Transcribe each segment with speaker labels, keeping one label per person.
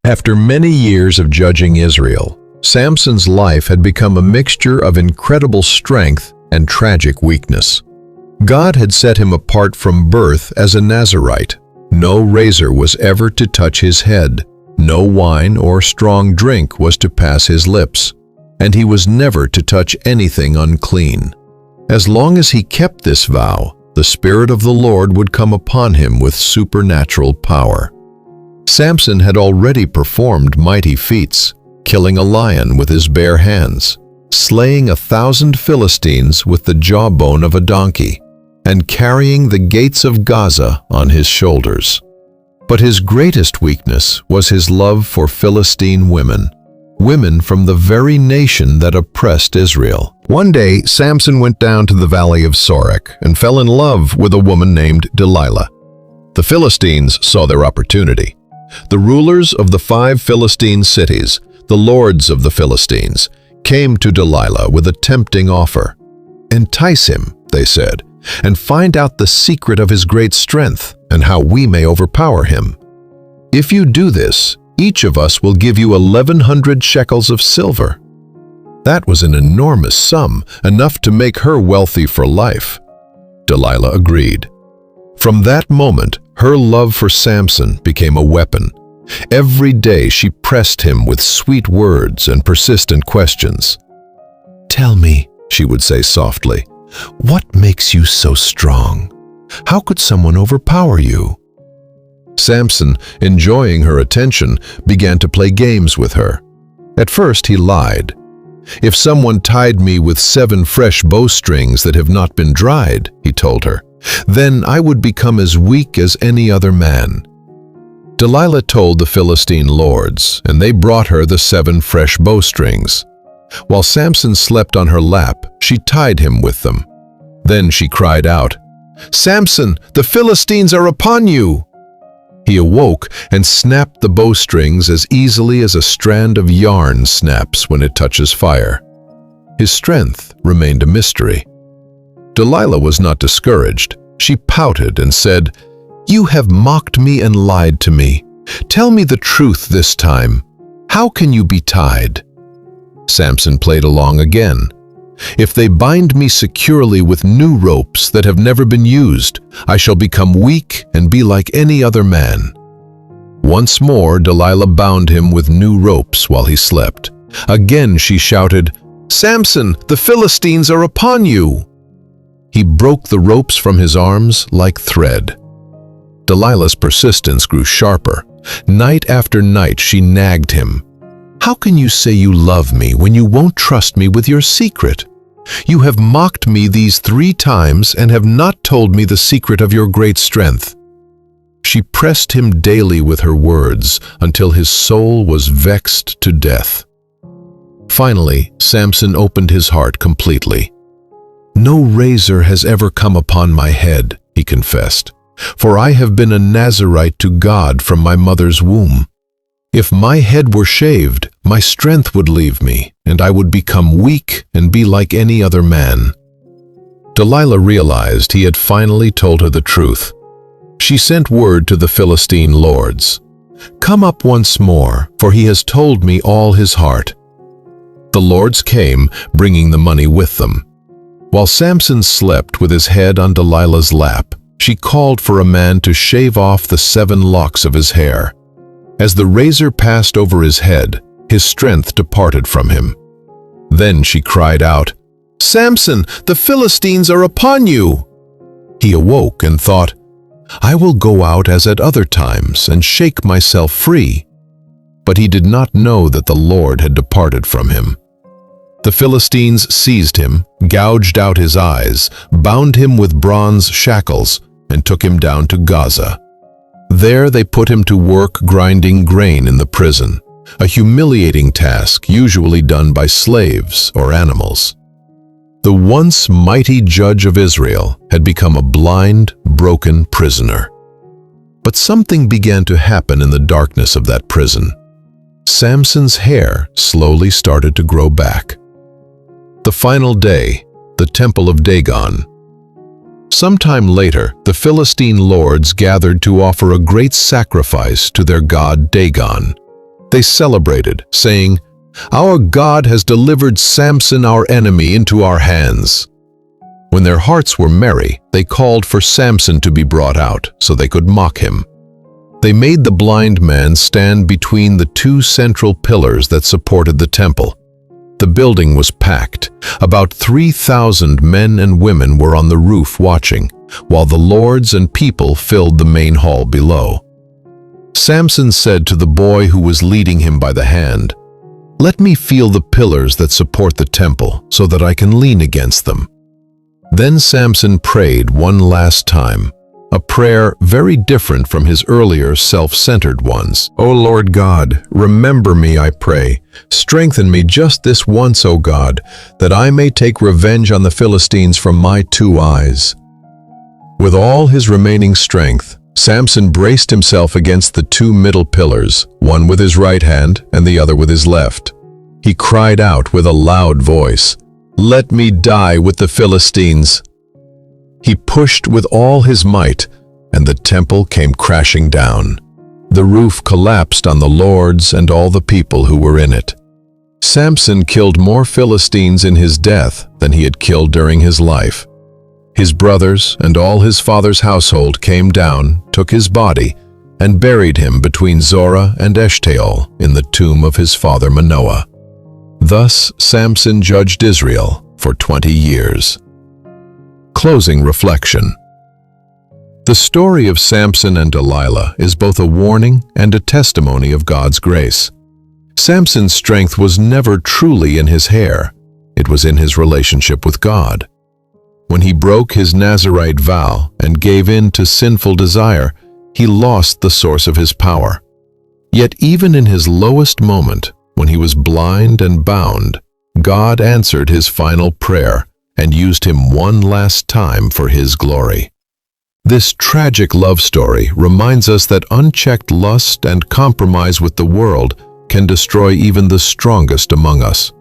Speaker 1: After many years of judging Israel, Samson's life had become a mixture of incredible strength and tragic weakness. God had set him apart from birth as a Nazirite. No razor was ever to touch his head, no wine or strong drink was to pass his lips, and he was never to touch anything unclean. As long as he kept this vow, the Spirit of the Lord would come upon him with supernatural power. Samson had already performed mighty feats, killing a lion with his bare hands, slaying 1,000 Philistines with the jawbone of a donkey, and carrying the gates of Gaza on his shoulders. But his greatest weakness was his love for Philistine women from the very nation that oppressed Israel. One day, Samson went down to the valley of Sorek and fell in love with a woman named Delilah. The Philistines saw their opportunity. The rulers of the 5 Philistine cities, the lords of the Philistines, came to Delilah with a tempting offer. "Entice him," they said, "and find out the secret of his great strength and how we may overpower him. If you do this, each of us will give you 1,100 shekels of silver." That was an enormous sum, enough to make her wealthy for life. Delilah agreed. From that moment, her love for Samson became a weapon. Every day she pressed him with sweet words and persistent questions. "Tell me," she would say softly, "what makes you so strong? How could someone overpower you?" Samson, enjoying her attention, began to play games with her. At first he lied. "If someone tied me with 7 fresh bowstrings that have not been dried," he told her, "then I would become as weak as any other man." Delilah told the Philistine lords, and they brought her the 7 fresh bowstrings. While Samson slept on her lap, she tied him with them. Then she cried out, "Samson, the Philistines are upon you!" He awoke and snapped the bowstrings as easily as a strand of yarn snaps when it touches fire. His strength remained a mystery. Delilah was not discouraged. She pouted and said, "You have mocked me and lied to me. Tell me the truth this time. How can you be tied?" Samson played along again. "If they bind me securely with new ropes that have never been used, I shall become weak and be like any other man." Once more, Delilah bound him with new ropes while he slept. Again she shouted, "Samson, the Philistines are upon you!" He broke the ropes from his arms like thread. Delilah's persistence grew sharper. Night after night she nagged him. "How can you say you love me when you won't trust me with your secret? You have mocked me these 3 times and have not told me the secret of your great strength." She pressed him daily with her words until his soul was vexed to death. Finally, Samson opened his heart completely. "No razor has ever come upon my head," he confessed, "for I have been a Nazirite to God from my mother's womb. If my head were shaved, my strength would leave me, and I would become weak and be like any other man." Delilah realized he had finally told her the truth. She sent word to the Philistine lords, "Come up once more, for he has told me all his heart." The lords came, bringing the money with them. While Samson slept with his head on Delilah's lap, she called for a man to shave off the 7 locks of his hair. As the razor passed over his head, his strength departed from him. Then she cried out, "Samson, the Philistines are upon you!" He awoke and thought, "I will go out as at other times and shake myself free." But he did not know that the Lord had departed from him. The Philistines seized him, gouged out his eyes, bound him with bronze shackles, and took him down to Gaza. There they put him to work grinding grain in the prison, a humiliating task usually done by slaves or animals. The once mighty judge of Israel had become a blind, broken prisoner. But something began to happen in the darkness of that prison. Samson's hair slowly started to grow back. The final day, the temple of Dagon. Sometime later, the Philistine lords gathered to offer a great sacrifice to their god Dagon. They celebrated, saying, "Our God has delivered Samson our enemy into our hands." When their hearts were merry, they called for Samson to be brought out so they could mock him. They made the blind man stand between the two central pillars that supported the temple. The building was packed. About 3,000 men and women were on the roof watching, while the lords and people filled the main hall below. Samson said to the boy who was leading him by the hand, "Let me feel the pillars that support the temple so that I can lean against them." Then Samson prayed one last time, a prayer very different from his earlier self-centered ones. "O Lord God, remember me, I pray. Strengthen me just this once, O God, that I may take revenge on the Philistines from my two eyes." With all his remaining strength, Samson braced himself against the two middle pillars, one with his right hand and the other with his left. He cried out with a loud voice, "Let me die with the Philistines." He pushed with all his might, and the temple came crashing down. The roof collapsed on the lords and all the people who were in it. Samson killed more Philistines in his death than he had killed during his life. His brothers and all his father's household came down, took his body, and buried him between Zorah and Eshtaol in the tomb of his father Manoah. Thus Samson judged Israel for 20 years. Closing reflection. The story of Samson and Delilah is both a warning and a testimony of God's grace. Samson's strength was never truly in his hair. It was in his relationship with God. When he broke his Nazirite vow and gave in to sinful desire, he lost the source of his power. Yet even in his lowest moment, when he was blind and bound, God answered his final prayer and used him one last time for his glory. This tragic love story reminds us that unchecked lust and compromise with the world can destroy even the strongest among us.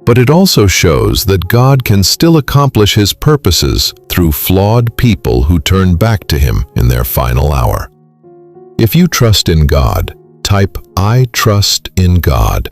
Speaker 1: But it also shows that God can still accomplish his purposes through flawed people who turn back to him in their final hour. If you trust in God, type "I trust in God."